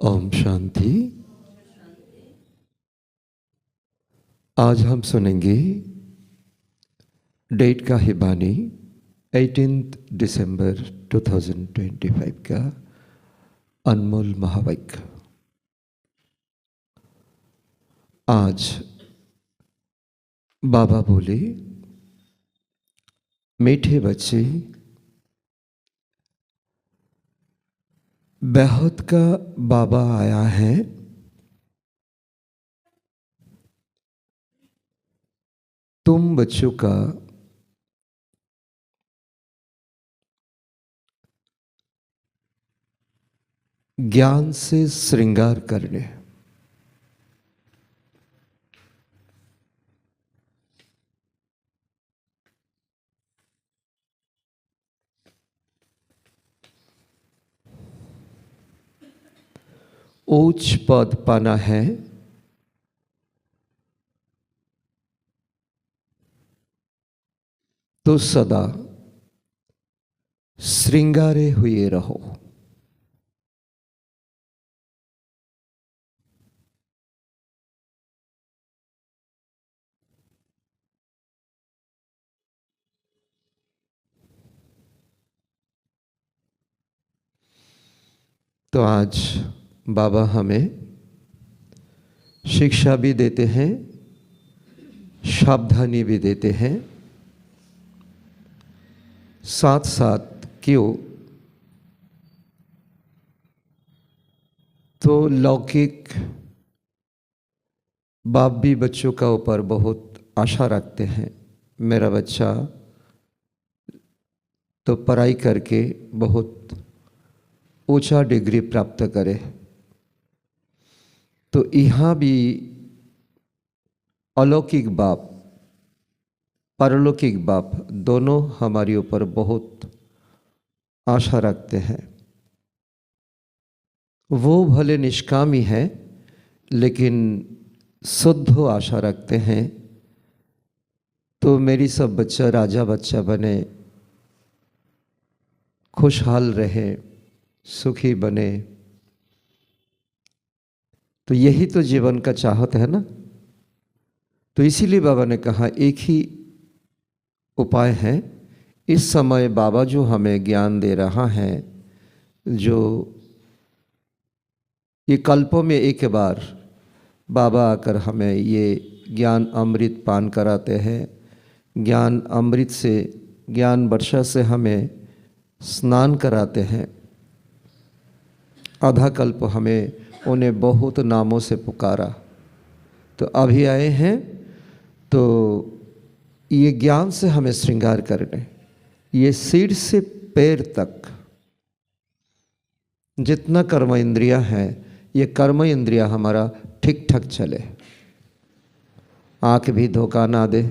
ओम शांति। आज हम सुनेंगे डेट का ही बानी 18 दिसंबर 2025 का अनमोल महावाक्य। आज बाबा बोले, मीठे बच्चे, बहुत का बाबा आया है, तुम बच्चों का ज्ञान से श्रृंगार करने। उच्च पद पाना है तो सदा श्रृंगारे हुए रहो। तो आज बाबा हमें शिक्षा भी देते हैं, सावधानी भी देते हैं, साथ साथ क्यों तो लौकिक बाप भी बच्चों का ऊपर बहुत आशा रखते हैं। मेरा बच्चा तो पढ़ाई करके बहुत ऊंचा डिग्री प्राप्त करे। तो यहाँ भी अलौकिक बाप, परलौकिक बाप दोनों हमारे ऊपर बहुत आशा रखते हैं। वो भले निष्कामी है लेकिन शुद्ध आशा रखते हैं। तो मेरी सब बच्चा राजा बच्चा बने, खुशहाल रहे, सुखी बने। तो यही तो जीवन का चाहत है ना। तो इसीलिए बाबा ने कहा एक ही उपाय है। इस समय बाबा जो हमें ज्ञान दे रहा है, जो ये कल्पों में एक बार बाबा आकर हमें ये ज्ञान अमृत पान कराते हैं। ज्ञान अमृत से, ज्ञान वर्षा से हमें स्नान कराते हैं। आधा कल्प हमें उन्हें बहुत नामों से पुकारा, तो अभी आए हैं तो ये ज्ञान से हमें श्रृंगार करने। ये सिर से पैर तक जितना कर्म इंद्रिया है, ये कर्म इंद्रिया हमारा ठीक ठाक चले। आँख भी धोखा ना दे,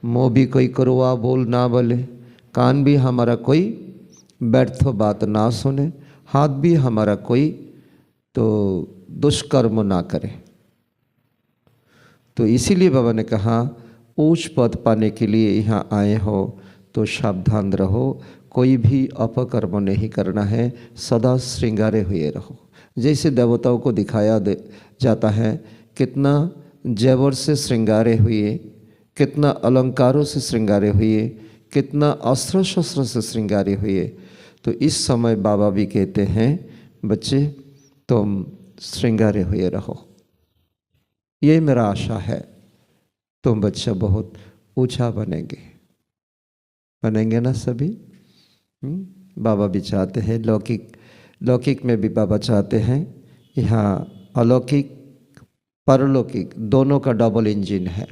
मुँह भी कोई करुआ बोल ना बोले, कान भी हमारा कोई व्यर्थ बात ना सुने, हाथ भी हमारा कोई तो दुष्कर्म ना करे। तो इसीलिए बाबा ने कहा उच्च पद पाने के लिए यहाँ आए हो तो सावधान रहो, कोई भी अपकर्म नहीं करना है, सदा श्रृंगारे हुए रहो। जैसे देवताओं को दिखाया जाता है कितना जेवर से श्रृंगारे हुए, कितना अलंकारों से श्रृंगारे हुए, कितना अस्त्र शस्त्र से श्रृंगारे हुए। तो इस समय बाबा भी कहते हैं बच्चे तुम श्रृंगारे हुए रहो। ये मेरा आशा है, तुम बच्चा बहुत ऊंचा बनेंगे। बनेंगे ना सभी? बाबा भी चाहते हैं, लौकिक में भी बाबा चाहते हैं। यहाँ अलौकिक परलौकिक दोनों का डबल इंजन है।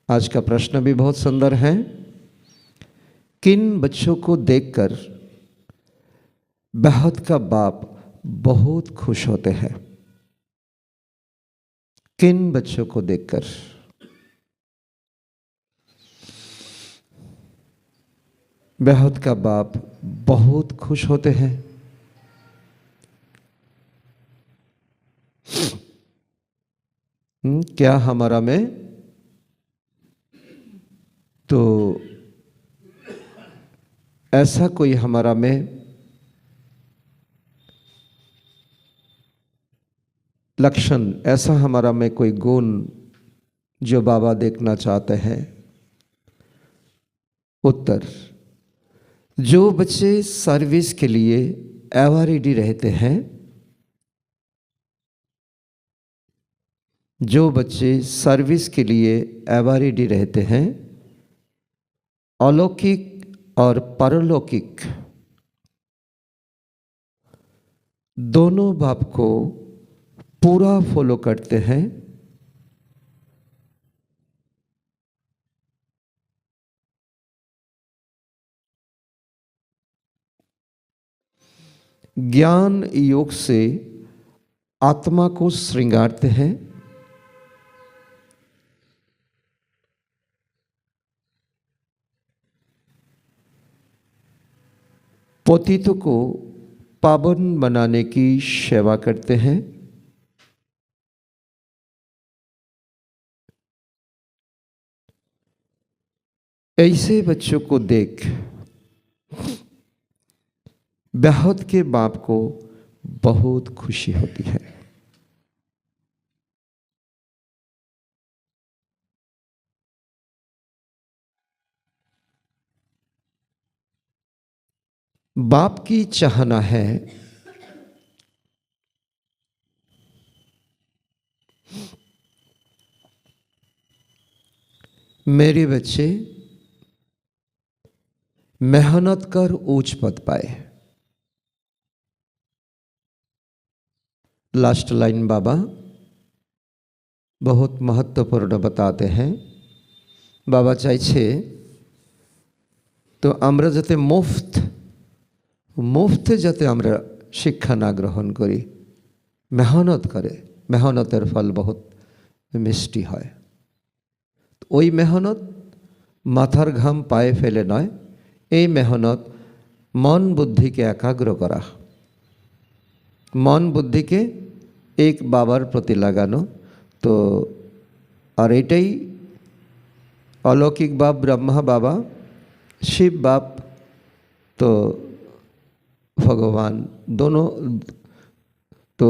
आज का प्रश्न भी बहुत सुंदर है। किन बच्चों को देखकर बहुत का बाप बहुत खुश होते हैं? किन बच्चों को देखकर? बहुत का बाप बहुत खुश होते हैं। क्या हमारा में तो ऐसा कोई हमारा में लक्षण, ऐसा हमारा में कोई गुण जो बाबा देखना चाहते हैं? उत्तर, जो बच्चे सर्विस के लिए एवर रेडी रहते हैं, जो बच्चे सर्विस के लिए एवर रेडी रहते हैं, अलौकिक और परलौकिक दोनों बाप को पूरा फॉलो करते हैं, ज्ञान योग से आत्मा को श्रृंगारते हैं, पतितों को पावन बनाने की सेवा करते हैं, ऐसे बच्चों को देख बेहद के बाप को बहुत खुशी होती है। बाप की चाहना है मेरे बच्चे मेहनत कर उच्च पद पाए। लास्ट लाइन बाबा बहुत महत्वपूर्ण बताते हैं। बाबा चाइछे तो आमरा जाते मुफ्त जाते आमरा शिक्षा ना ग्रहण करी, मेहनत करे, मेहनतेर फल बहुत मिष्टि है। ओई मेहनत माथार घाम पाए फेले नय, এই মেহনত मन बुद्धि के एकाग्र करा, मन बुद्धि के एक बाबार प्रति लागानो। तो और एटाई अलौकिक बाप ब्रह्मा बाबा, शिव बाप तो भगवान दोनों, तो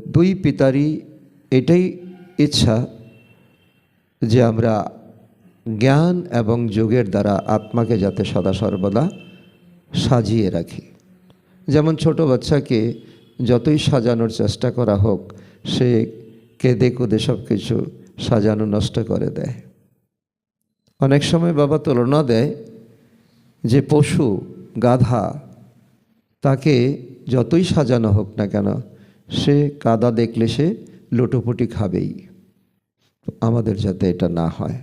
दुई पितारी एटाई इच्छा जे आमरा ज्ञान एवं योगेर द्वारा आत्मा के जाते सदा सर्वदा साजिए राखी। जेमन छोटो बच्चा के যতই সাজানোর চেষ্টা করা হোক, সে কেঁদে কুঁদে সব কিছু সাজানো নষ্ট করে দেয়। অনেক সময় বাবা তুলনা দেয় যে পশু গাধা, তাকে যতই সাজানো হোক না কেন সে কাদা দেখলে সে লুটোপুটি খাবেই। আমাদের যাতে এটা না হয়,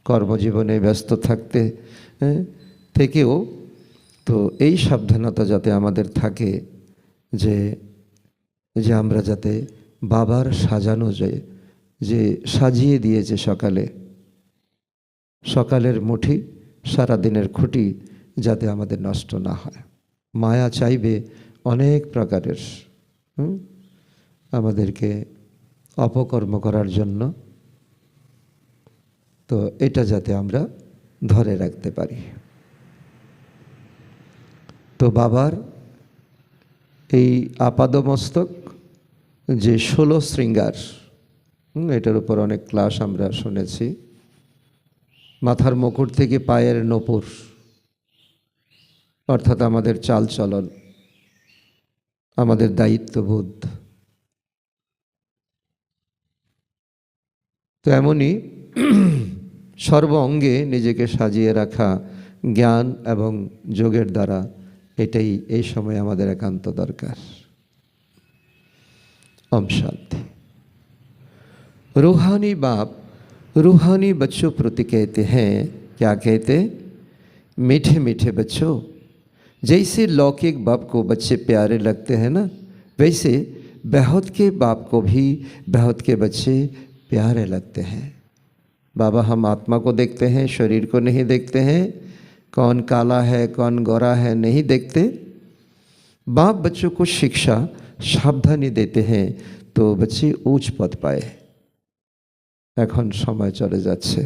কর্মজীবনে ব্যস্ত থাকতে থেকেও তো এই সাবধানতা যাতে আমাদের থাকে যে যে আমরা যাতে বাবার সাজানো যে সাজিয়ে দিয়েছে সকালে, সকালের মুঠি সারা দিনের খুঁটি যাতে আমাদের নষ্ট না হয়। মায়া চাইবে অনেক প্রকারের আমাদেরকে অপকর্ম করার জন্য, তো এটা যাতে আমরা ধরে রাখতে পারি। তো বাবার এই আপাদমস্তক যে 16 শৃঙ্গার, এটার উপর অনেক ক্লাস আমরা শুনেছি। মাথার মুকুট থেকে পায়ের নপুর, অর্থাৎ আমাদের চালচলন, আমাদের দায়িত্ববোধ, তো এমনই সর্ব অঙ্গে নিজেকে সাজিয়ে রাখা জ্ঞান এবং যোগের দ্বারা, এটাই এই সময় আমাদের একান্ত দরকার। ओम शांति। रूहानी बाप रूहानी बच्चों प्रति कहते हैं, क्या कहते? मीठे मीठे बच्चों। जैसे लौकिक बाप को बच्चे प्यारे लगते हैं ना, वैसे बेहद के बाप को भी बेहद के बच्चे प्यारे लगते हैं। बाबा हम आत्मा को देखते हैं, शरीर को नहीं देखते हैं। कौन काला है कौन गोरा है नहीं देखते। बाप बच्चों को शिक्षा सावधानी देते हैं तो बच्चे ऊंच पद पाए। এখন समय चले যাচ্ছে,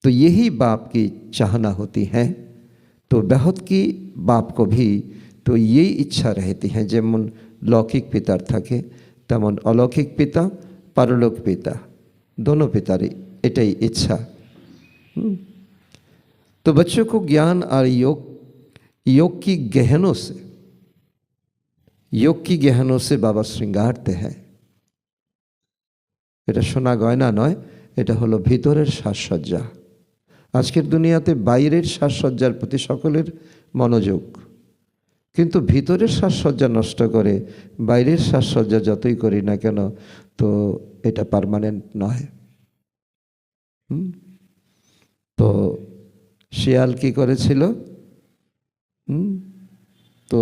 तो यही बाप की चाहना होती है। तो बेहद की बाप को भी तो यही इच्छा रहती है। जेमन লৌকিক পিতার থাকে, তেমন অলৌকিক পিতা, পারलोক पिता, दोनों पितारी एटाई इच्छा। तो बच्चों को ज्ञान और योग की गहनों से बाबा श्रृंगारते हैं। এটা সোনা গয়না নয়, এটা হলো ভিতরের সাজসজ্জা। আজকের দুনিয়াতে বাইরের সাজসজ্জার প্রতি সকলের মনোযোগ, কিন্তু ভিতরের সাজসজ্জা নষ্ট করে বাইরের সাজসজ্জা যতই করি না কেন, তো এটা পার্মানেন্ট নয়। তো শিয়াল কি করেছিল? তো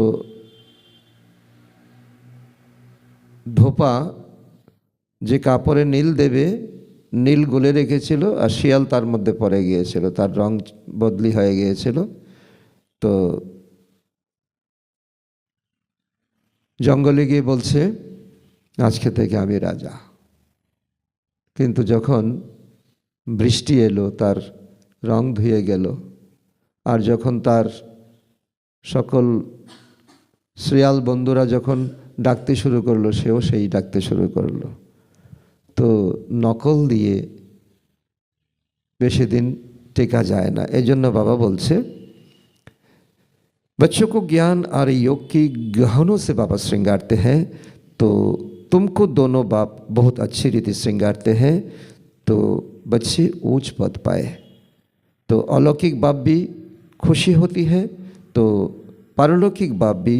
ধোপা যে কাপড়ে নীল দেবে, নীল গুলে রেখেছিল আর শিয়াল তার মধ্যে পড়ে গিয়েছিল, তার রং বদলি হয়ে গিয়েছিল। তো জঙ্গলে গিয়ে বলছে আজকে থেকে আমি রাজা। কিন্তু যখন বৃষ্টি এলো তার রং ধুয়ে গেল, আর যখন তার সকল শিয়াল বন্ধুরা যখন ডাকতে শুরু করলো, সেও সেই ডাকতে শুরু করলো। তো নকল দিয়ে বেশি দিন টেকা যায় না। এজন্য बाबा बोलছে बच्चों को ज्ञान और योग की गहनों से बाबा श्रृंगारते हैं। तो तुमको दोनों बाप बहुत अच्छी रीति श्रृंगारते हैं, तो बच्चे ऊंच पद पाए। तो अलौकिक बाप भी खुशी होती है, तो पारलौकिक बाप भी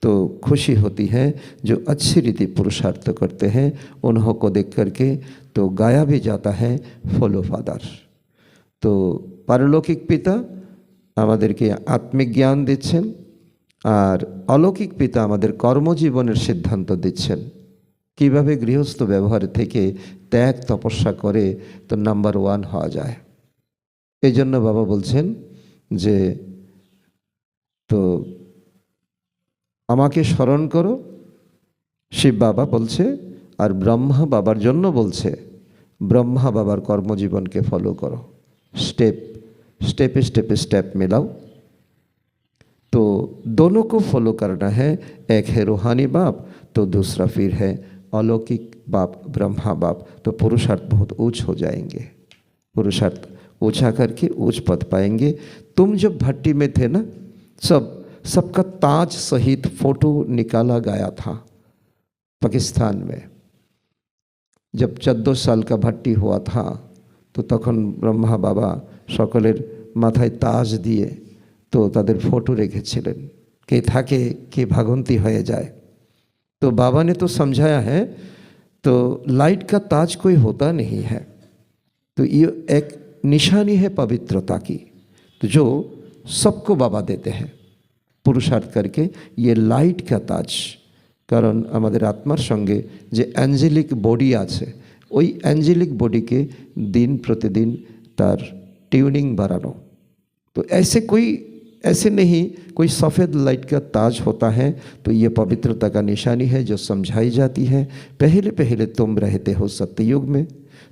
तो खुशी होती है, जो अच्छी रीति पुरुषार्थ करते हैं। उन्हों को देख करके तो गाया भी जाता है फॉलो फादर। तो पारलौकिक पिता আমাদেরকে আত্মিক জ্ঞান দিচ্ছেন, আর অলৌকিক পিতা আমাদের কর্মজীবনের সিদ্ধান্ত দিচ্ছেন কিভাবে গৃহস্থ ব্যবহার থেকে ত্যাগ তপস্যা করে তো নাম্বার 1 হওয়া যায়। এই জন্য বাবা বলছেন যে তো আমাকে স্মরণ করো, শিব বাবা বলছে, আর ব্রহ্মা বাবার জন্য বলছে ब्रह्मा बाबार कर्मजीवन के फॉलो करो, स्टेप स्टेप मिलाओ। तो दोनों को फॉलो करना है। एक है रूहानी बाप तो दूसरा फिर है अलौकिक बाप ब्रह्मा बाप। तो पुरुषार्थ बहुत ऊंच हो जाएंगे, पुरुषार्थ ऊंचा करके ऊंच पद पाएंगे। तुम जब भट्टी में थे ना, सबका ताज सहित फोटो निकाला गया था पाकिस्तान में। जब 14 साल का भट्टी हुआ था तो तखन ब्रह्मा बाबा सकलेर माथाय ताज दिए तो तादेर फोटो रेखेछिलेन, के थाके के भागंती हो जाए। तो बाबा ने तो समझाया है, तो लाइट का ताज कोई होता नहीं है, तो ये एक निशानी है पवित्रता की, तो जो सबको बाबा देते हैं पुरुषार्थ करके। ये लाइट का ताज, कारण आमादेर आत्मार संगे जे एंजेलिक बडी आछे, ओई एंजेलिक बडी के दिन प्रतिदिन तार ट्यूनिंग बढ़ानो। तो ऐसे नहीं कोई सफ़ेद लाइट का ताज होता है। तो ये पवित्रता का निशानी है जो समझाई जाती है। पहले पहले तुम रहते हो सत्ययुग में,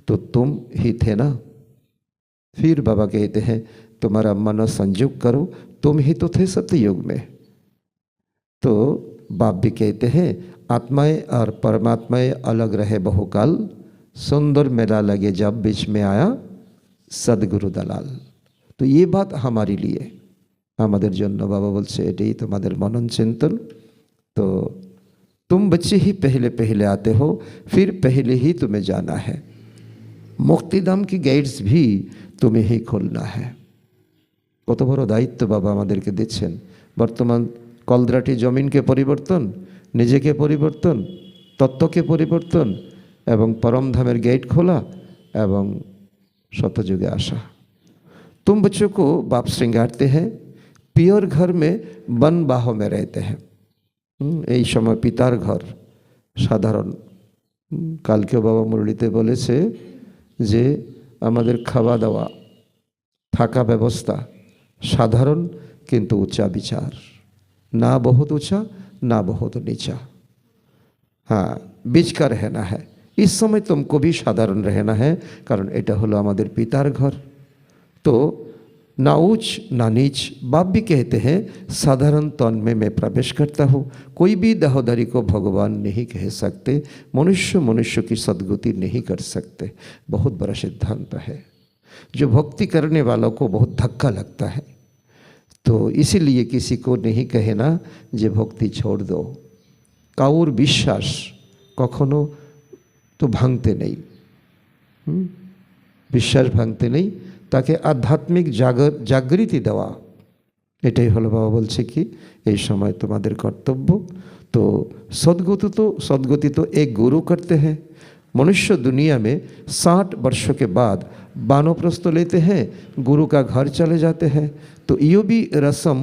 तो तुम ही थे ना। फिर बाबा कहते हैं तुम्हारा मन संयोग करो, तुम ही तो थे सत्ययुग में। तो बाप भी कहते हैं आत्माएं और परमात्माएं अलग रहे बहुकाल, सुंदर मेला लगे जब बीच में आया सदगुरु दलाल। तो ये बात हमारे लिए, हमारे जन्म बाबा बोलছে এটাই তোমাদের মনন চিন্তন। तो तुम बच्चे ही पहले पहले आते हो, फिर पहले ही तुम्हें जाना है। मुक्तिधाम की गेट्स भी तुम्हें ही खोलना है। कत बड़ दायित्व बाबा आमादेरके दिच्छेन। बर्तमान कलद्राटी जमीन के परिवर्तन, निजे के परिवर्तन, तत्व के परिवर्तन एवं परम धामेर गेट खोला एवं सतयुगे आशा। तुम बच्चों को बाप श्रृंगारते हैं, पियर घर में वन बाह में रहते हैं। এই সময় পিতার ঘর সাধারণ, কালকে বাবা মুরলিতে বলেছে যে আমাদের খাওয়া দাওয়া থাকা ব্যবস্থা সাধারণ কিন্তু উচ্চ বিচার, ना बहुत ऊंचा ना बहुत नीचा, हाँ बीच का रहना है। इस समय तुमको भी साधारण रहना है, कारण एटा हलो आमादेर पितार घर। तो ना ऊंच ना नीच। बाप भी कहते हैं साधारण तन में मैं प्रवेश करता हूँ। कोई भी दाहोदरी को भगवान नहीं कह सकते, मनुष्य मनुष्य की सद्गति नहीं कर सकते। बहुत बड़ा सिद्धांत है जो भक्ति करने वालों को बहुत धक्का लगता है। तो इसीलिए किसी को नहीं कहे ना जे भक्ति छोड़ दो। काउर विश्वास कखनो तो भांगते नहीं, বিশ্বাস ভাঙতে নেই, তাকে আধ্যাত্মিক জাগৃতি দেওয়া, এটাই হলো বাবা বলছে কি এই সময় তোমাদের কর্তব্য। तो सदगति तो एक गुरु करते हैं। मनुष्य दुनिया में 60 वर्षों के बाद वानप्रस्थ लेते हैं, गुरु का घर चले जाते हैं। तो ये भी रस्म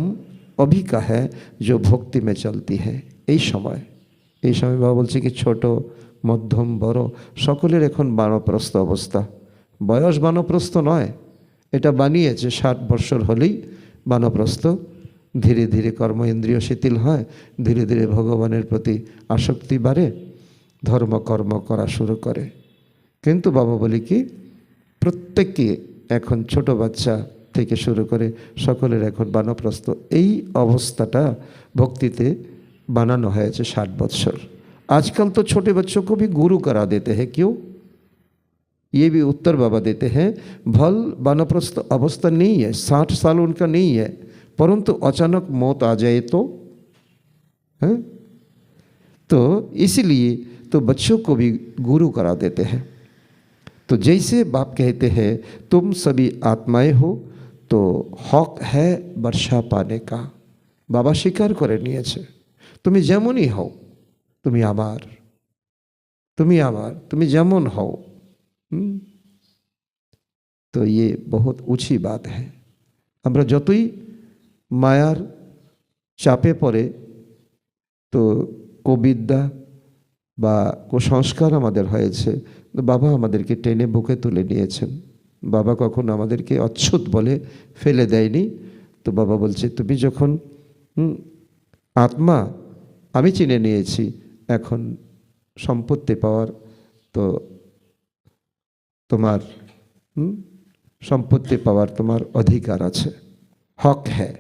अभी का है जो भक्ति में चलती है। এই সময় বাবা বলছে কি ছোট মধ্যম বড় সকলের এখন বানপ্রস্থ অবস্থা। বয়স বানপ্রস্থ নয়, এটা বানিয়েছে 60 বছর হলেই বানপ্রস্থ। ধীরে ধীরে কর্ম ইন্দ্রিয় শিথিল হয়, ধীরে ধীরে ভগবানের প্রতি আসক্তি বাড়ে, ধর্মকর্ম করা শুরু করে। কিন্তু বাবা বলি কি প্রত্যেককে এখন ছোট বাচ্চা থেকে শুরু করে সকলের এখন বানপ্রস্থ। এই অবস্থাটা ভক্তিতে बनाना है 60 बच्चों। आजकल तो छोटे बच्चों को भी गुरु करा देते हैं, क्यों? ये भी उत्तर बाबा देते हैं। भल वानप्रस्थ अवस्था नहीं है, 60 साल उनका नहीं है, परंतु अचानक मौत आ जाए तो है, तो इसीलिए तो बच्चों को भी गुरु करा देते हैं। तो जैसे बाप कहते हैं तुम सभी आत्माएं हो, तो हक है वर्षा पाने का। बाबा स्वीकार करे नहीं है তুমি যেমনই হও, তুমি আমার, তুমি যেমন হও। তো ये बहुत ऊंची बात है। আমরা যতই মায়ার চাপে পড়ে তো কুবিদ্যা বা কুসংস্কার আমাদের হয়েছে, বাবা আমাদেরকে টেনে বুকে তুলে নিয়েছেন। বাবা কখনো আমাদেরকে অচ্ছুত বলে ফেলে দেয়নি। তো বাবা বলছে তুমি যখন আত্মা আমি চিনে নিয়েছি, এখন সম্পত্তি পাওয়ার তো তোমার संपत्ति पावर तुम्हार अधिकार আছে, हक है।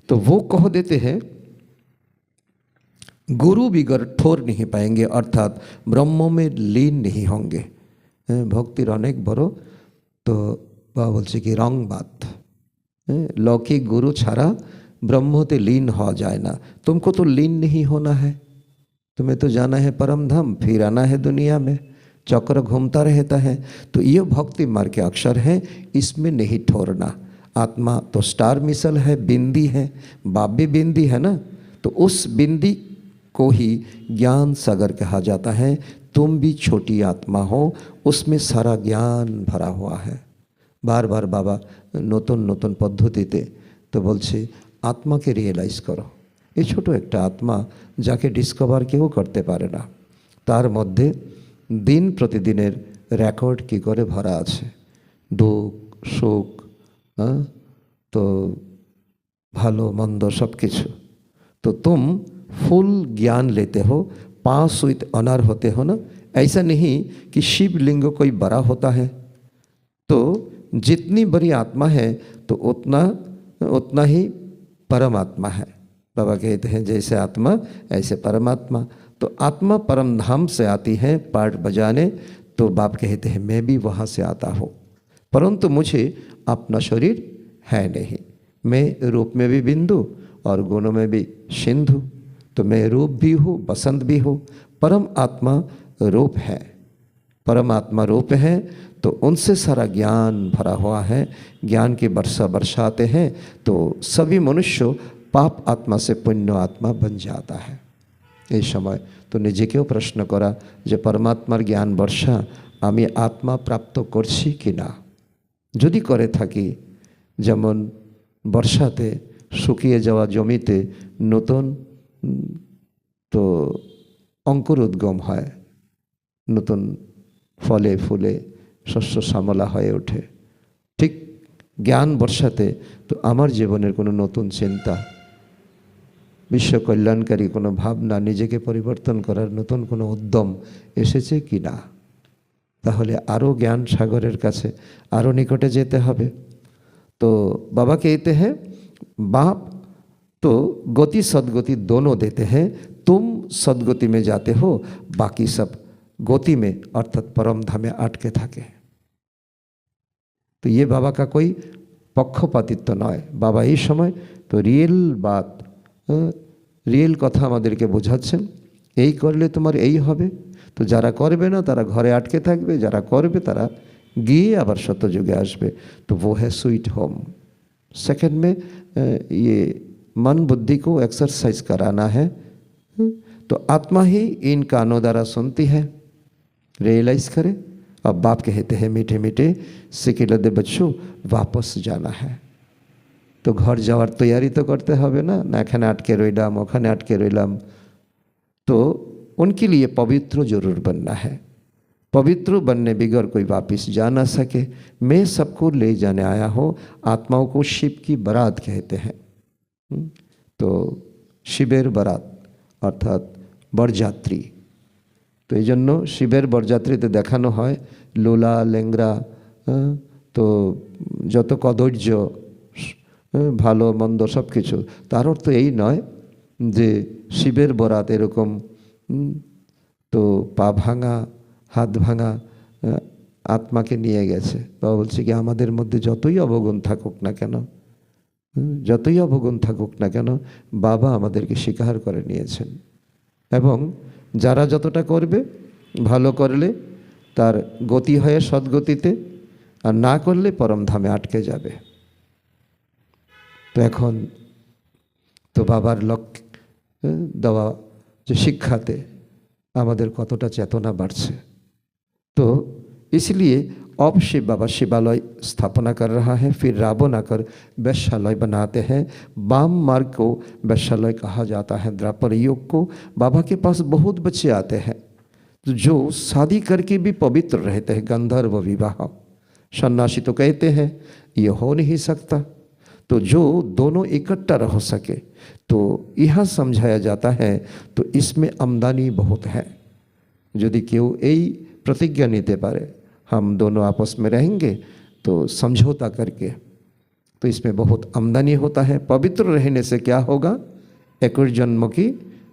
तो वो कह देते हैं गुरु बिगर ठोर नहीं पाएंगे, अर्थात ब्रह्म में लीन नहीं होंगे। भक्तिर अनेक बड़ो तो बाबा बोलছে कि रंग बात, लौकिक गुरु छाड़ा ब्रह्मते लीन हो जाए ना। तुमको तो लीन नहीं होना है, तुम्हें तो जाना है परम धाम, फिर आना है दुनिया में, चक्र घूमता रहता है। तो ये भक्ति मार्ग के अक्षर हैं, इसमें नहीं ठोरना। आत्मा तो स्टार मिसल है, बिंदी है, बाप भी बिंदी है ना, तो उस बिंदी को ही ज्ञान सागर कहा जाता है। तुम भी छोटी आत्मा हो, उसमें सारा ज्ञान भरा हुआ है। बार बार बाबा नतून नतून पद्धतिते तो बोलছে आत्माके रियलाइज करो। ये छोटो एक आत्मा जाके डिस्कवर क्यों करते पारे ना, तार मध्य दिन प्रतिदिनेर रेकर्ड की करे भरा आछे, दुख सुख, तो भालो मंद सब किछु। तो तुम फुल ज्ञान लेते हो, पास विथ ऑनर होते हो ना। ऐसा नहीं कि शिवलिंग कोई बड़ा होता है, तो जितनी बड़ी आत्मा है तो उतना ही परमात्मा है। बाबा कहते हैं जैसे आत्मा ऐसे परमात्मा। तो आत्मा परम धाम से आती है पाठ बजाने, तो बाप कहते हैं मैं भी वहाँ से आता हूँ, परंतु मुझे अपना शरीर है नहीं। मैं रूप में भी बिंदु और गुणों में भी सिंधु, तो मैं रूप भी हूँ बसंत भी हूँ। परम आत्मा रूप है, परमात्मा रूप है, तो उनसे सारा ज्ञान भरा हुआ है। ज्ञान की वर्षा बरसाते हैं तो सभी मनुष्य पाप आत्मा से पुण्य आत्मा बन जाता है। এই সময় তো নিজেকেও প্রশ্ন করা যে পরমাত্মার জ্ঞান বর্ষা আমি আত্মা প্রাপ্ত করছি কি না। যদি করে থাকি, যেমন বর্ষাতে শুকিয়ে যাওয়া জমিতে নতুন তো অঙ্কুর উদ্গম হয়, নতুন ফলে ফুলে শস্য শ্যামলা হয়ে ওঠে, ঠিক জ্ঞান বর্ষাতে তো আমার জীবনের কোনো নতুন চিন্তা, বিশ্ব কল্যাণকারী কোনো ভাবনা, নিজেকে পরিবর্তন করার নতুন কোনো উদ্যম এসেছে কি না। তাহলে আরও জ্ঞান সাগরের কাছে আরও নিকটে যেতে হবে। तो बाबा कहते हैं बाप तो गति सदगति दोनों देते हैं, तुम सदगति में जाते हो, बाकी सब गति में अर्थात परम धाम में अटके थाके। तो ये बाबा का कोई पक्षपातित्व नय। बाबा এই সময় তো রিয়েল বাত রিয়েল কথা আমাদেরকে বোঝাচ্ছেন, এই করলে তোমার এই হবে। তো যারা করবে না তারা ঘরে আটকে থাকবে, যারা করবে তারা গিয়ে আবার সত্যযুগে আসবে। तो वो है स्वीट होम। सेकंड में ये मन बुद्धि को एक्सरसाइज कराना है। तो आत्मा ही इन कानों द्वारा सुनती है, रियलाइज करे। अब बाप कहते हैं मीठे मीठे सिकिलदे बच्चों वापस जाना है। तो घर जावार तैयारी तो करते হবে না, না এখানে আটকে রইলাম ওখানে আটকে রইলাম। तो उनके लिए पवित्र जरूर बनना है। पवित्र बनने बगैर कोई वापस जा ना सके। मैं सबको ले जाने आया हूँ। आत्माओं को शिव की बारात कहते हैं। तो शिवेर बारात अर्थात बरजात्री। तो এই জন্য শিবের বরযাত্রীতে দেখানো হয় লোলা লেংরা, তো যত কদর্য ভালো মন্দ সব কিছু। তার অর্থ এই নয় যে শিবের বরাত এরকম তো পা ভাঙা হাত ভাঙা আত্মাকে নিয়ে গেছে। বাবা বলছে কি আমাদের মধ্যে যতই অবগুণ থাকুক না কেন, যতই অবগুণ থাকুক না কেন, বাবা আমাদেরকে স্বীকার করে নিয়েছেন। এবং যারা যতটা করবে, ভালো করলে তার গতি হয় সদ্গতিতে, আর না করলে পরম ধামে আটকে যাবে। তো এখন তো বাবার লক্ষ্য দেওয়া যে শিক্ষাতে আমাদের কতটা চেতনা বাড়ছে। तो इसलिए अब शिव बाबा शिवालय स्थापना कर रहा है, फिर रावण आकर वैश्यालय बनाते हैं। वाम मार्ग को वैश्यालय कहा जाता है। द्वापर युग को बाबा के पास बहुत बच्चे आते हैं तो जो शादी करके भी पवित्र रहते हैं। गंधर्व विवाह, सन्यासी तो कहते हैं ये हो नहीं सकता। तो जो दोनों इकट्ठा रह सके तो यह समझाया जाता है। तो इसमें आमदनी बहुत है। यदि क्यों यही प्रतिज्ञा नीते पारे हम दोनों आपस में रहेंगे तो समझौता करके, तो इसमें बहुत आमदनी होता है। पवित्र रहने से क्या होगा, एक जन्म की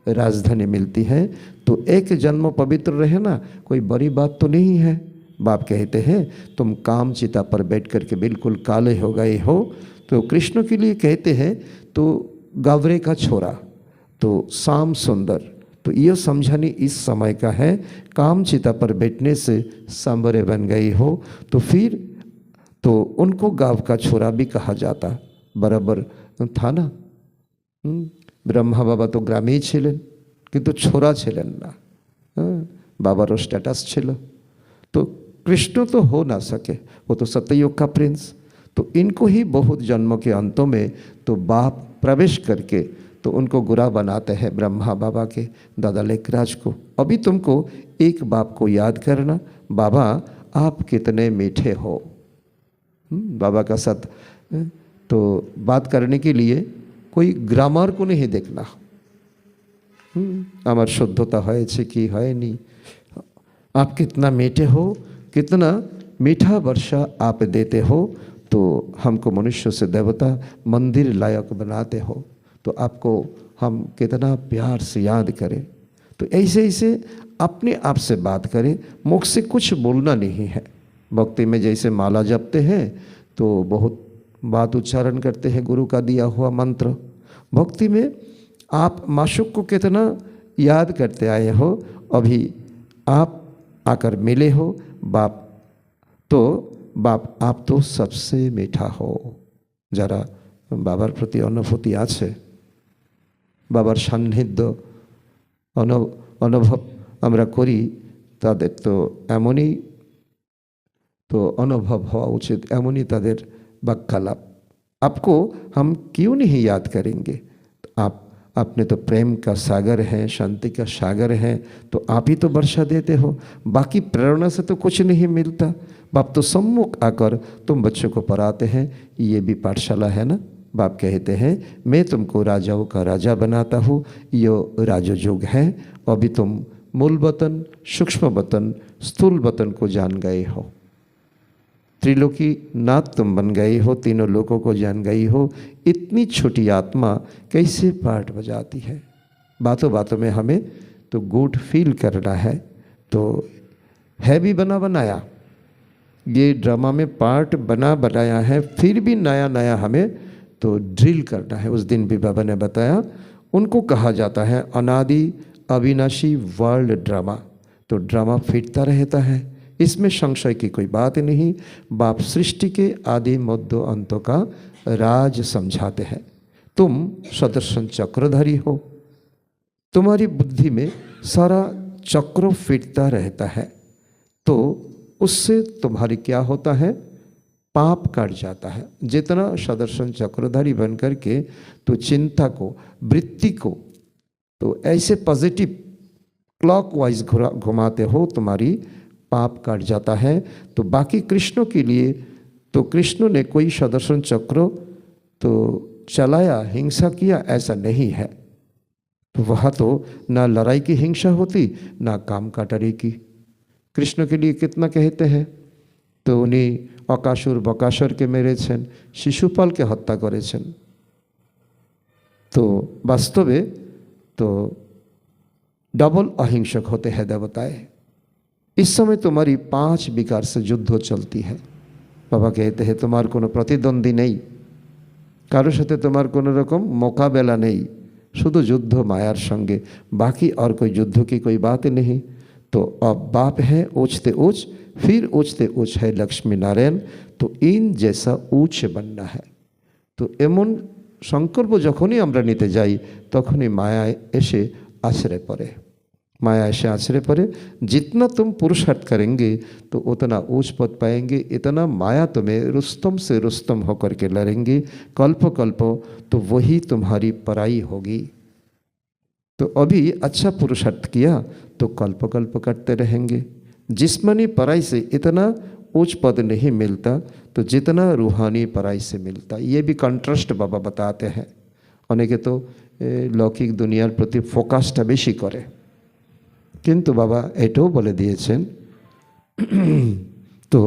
राजधानी मिलती है। तो एक जन्म पवित्र रहे ना, कोई बड़ी बात तो नहीं है। बाप कहते हैं तुम काम चिता पर बैठ करके बिल्कुल काले हो गए हो। तो कृष्ण के लिए कहते हैं तो गावरे का छोरा तो शाम सुंदर। तो यह समझाने इस समय का है। काम चिता पर बैठने से सांबरे बन गई हो तो फिर तो उनको गाँव का छोरा भी कहा जाता। बराबर था ना। ब्रह्मा बाबा तो ग्रामे छिलेन किन्तु छोरा छिलेन ना, बाबारो स्टैटास छिलो। तो कृष्ण तो हो ना सके, वो तो सत्ययुग का प्रिंस। तो इनको ही बहुत जन्मों के अंतों में तो बाप प्रवेश करके तो उनको गुरा बनाते हैं ब्रह्मा बाबा के, दादा लेखराज को। अभी तुमको एक बाप को याद करना, बाबा आप कितने मीठे हो। बाबा का साथ तो बात करने के लिए कोई ग्रामर को नहीं देखना, आमार शुद्धता है कि हयनी, आप कितना मीठे हो, कितना मीठा वर्षा आप देते हो। तो हमको मनुष्य से देवता मंदिर लायक बनाते हो। तो आपको हम कितना प्यार से याद करें। तो ऐसे ऐसे अपने आप से बात करें, मुख से कुछ बोलना नहीं है। भक्ति में जैसे माला जपते हैं तो बहुत बात उच्चारण करते हैं गुरु का दिया हुआ मंत्र। भक्ति में आप माशुक को कितना याद करते आए हो, अभी आप आकर मिले हो बाप, तो बाप आप तो सबसे मीठा हो। जरा बाबार प्रति अनुभूति आछे, बाबार सान्निध्य अनुभव আমরা করি, তাদের তো এমনই तो अनुभव হওয়া उचित, एमनी तादेर वाक्यालाप। आपको हम क्यों नहीं याद करेंगे। आप अपने तो प्रेम का सागर हैं, शांति का सागर हैं, तो आप ही तो वर्षा देते हो। बाकी प्रेरणा से तो कुछ नहीं मिलता। बाप तो सम्मुख आकर तुम बच्चों को पढ़ाते हैं। ये भी पाठशाला है ना। बाप कहते हैं मैं तुमको राजाओं का राजा बनाता हूँ, यो राजयोग है। अभी तुम मूल वतन, सूक्ष्म वतन, स्थूल वतन को जान गए हो। त्रिलोकी नाथ तुम बन गई हो, तीनों लोगों को जान गई हो। इतनी छोटी आत्मा कैसे पार्ट बजाती है? बातों बातों में हमें तो गुड फील करना है। तो है भी बना बनाया, ये ड्रामा में पार्ट बना बनाया है, फिर भी नया नया हमें तो ड्रिल करना है। उस दिन भी बाबा ने बताया, उनको कहा जाता है अनादि अविनाशी वर्ल्ड ड्रामा। तो ड्रामा फिरता रहता है, इसमें संशय की कोई बात नहीं। बाप सृष्टि के आदि मध्य अंतों का राज समझाते हैं। तुम सदर्शन चक्रधारी हो, तुम्हारी बुद्धि में सारा चक्र फिरता रहता है, तो उससे तुम्हारी क्या होता है? पाप कट जाता है। जितना सदर्शन चक्रधारी बन करके तो चिंता को, वृत्ति को तो ऐसे पॉजिटिव क्लॉकवाइज घुमाते हो, तुम्हारी पाप कट जाता है। तो बाकी कृष्ण के लिए तो कृष्ण ने कोई सदर्शन चक्र तो चलाया, हिंसा किया, ऐसा नहीं है। तो वहाँ तो ना लड़ाई की हिंसा होती, ना काम काटरी की। कृष्ण के लिए कितना कहते हैं, तो उन्हीं अकासुर बकासुर के मेरे छेन, शिशुपाल के हत्या करेছেন। तो वास्तवे तो डबल अहिंसक होते हैं देवताएं। इस समय तुम्हारी 5 विकार से युद्ध चलती है। बाबा कहते हैं तुम्हार कोनो प्रतिद्वंदी नहीं, कारो साथे तुम्हार कोनो रकम मोकाबेला नहीं, शुद्ध युद्ध मायार संगे, बाकी और कोई युद्ध की कोई बात नहीं। तो अब बाप है ऊंचते ऊंच, फिर ऊंचते ऊंच है लक्ष्मी नारायण। तो इन जैसा ऊंच बनना है। तो एमन संकल्प जखनी आमरा निते जाई, तखनी माया एसे आश्रय पड़े, माया ऐसे आश्रय पड़े। जितना तुम पुरुषार्थ करेंगे तो उतना ऊंच पद पाएंगे। इतना माया तुम्हें रुस्तम से रुस्तम होकर के लड़ेंगे कल्प कल्प, तो वही तुम्हारी पराई होगी। तो अभी अच्छा पुरुषार्थ किया तो कल्प कल्प करते रहेंगे। जिस्मानी पराई से इतना उच्च पद नहीं मिलता, तो जितना रूहानी पराई से मिलता। ये भी कंट्रास्ट बाबा बताते हैं। अनेके तो लौकिक दुनियार प्रति फोकासटा बेशी करे, किंतु बाबा एटाও বলে দিয়েছেন तो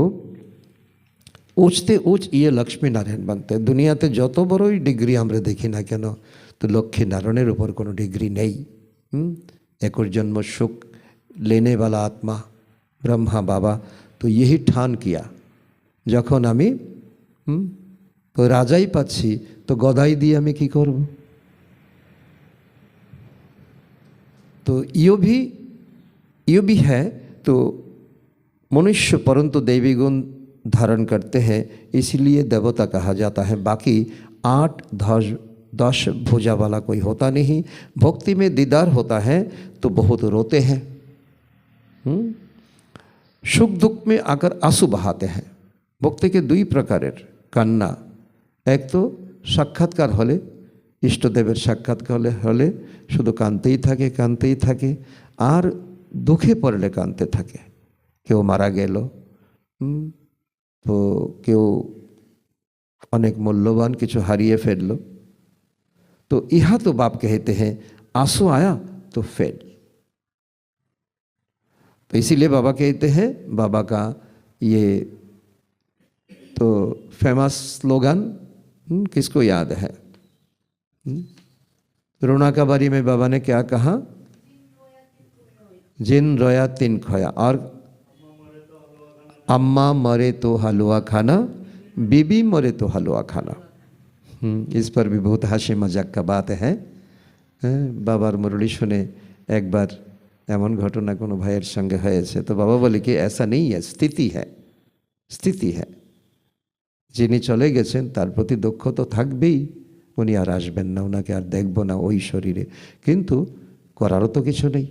उचते उच ये लक्ष्मी नारायण बनते हैं। दुनियाते যত বড়ই ডিগ্রি আমরা দেখি না কেন, तो लक्ष्मी नारायणের উপর কোনো ডিগ্রি নেই। 21 जन्म सुख लेने वाला आत्मा ब्रह्मा बाबा तो यही ठान किया, যখন আমি তো রাজাই পাচ্ছি, তো গদাই দিয়ে আমি কি করব? तो यो भी है। तो मनुष्य परंतु दैवी गुण धारण करते हैं, इसलिए देवता कहा जाता है। बाकी 8-10 भुजा वाला कोई होता नहीं। भक्ति में दीदार होता है तो बहुत रोते हैं, सुख दुख में आकर आंसू बहाते हैं। भक्ति के 2 प्रकारेर कान्ना, एक तो साक्षात्कार होले, इष्टदेवेर साक्षात्कार होले शुधु कानतेई थाके, और दुखे पड़ले कानते थाके। केउ मारा गेल, तो केउ अनेक मूल्यवान किछु हारिए फेललो। तो इहा तो बाप कहते हैं आंसू आया तो फेल। तो इसीलिए बाबा कहते हैं, बाबा का ये तो फेमस स्लोगन किसको याद है? रोना का बारी में बाबा ने क्या कहा? जिन रोया तिन खोया, और अम्मा मरे तो हलवा खाना, बीबी मरे तो हलवा खाना। इस पर भी बहुत हंसी मजाक का बात है। बाबार मुरली सुने एक बार एमन घटना कोनो भाइयर संगे हयेछे, तो बाबा बोले कि ऐसा नहीं है, स्थिति है, स्थिति है। जिनी चले गेছেন तार प्रति दुख तो থাকবেই, उनी আর আসবেন না, ওনাকে আর দেখব না ওই শরীরে, কিন্তু করারও তো কিছু নেই।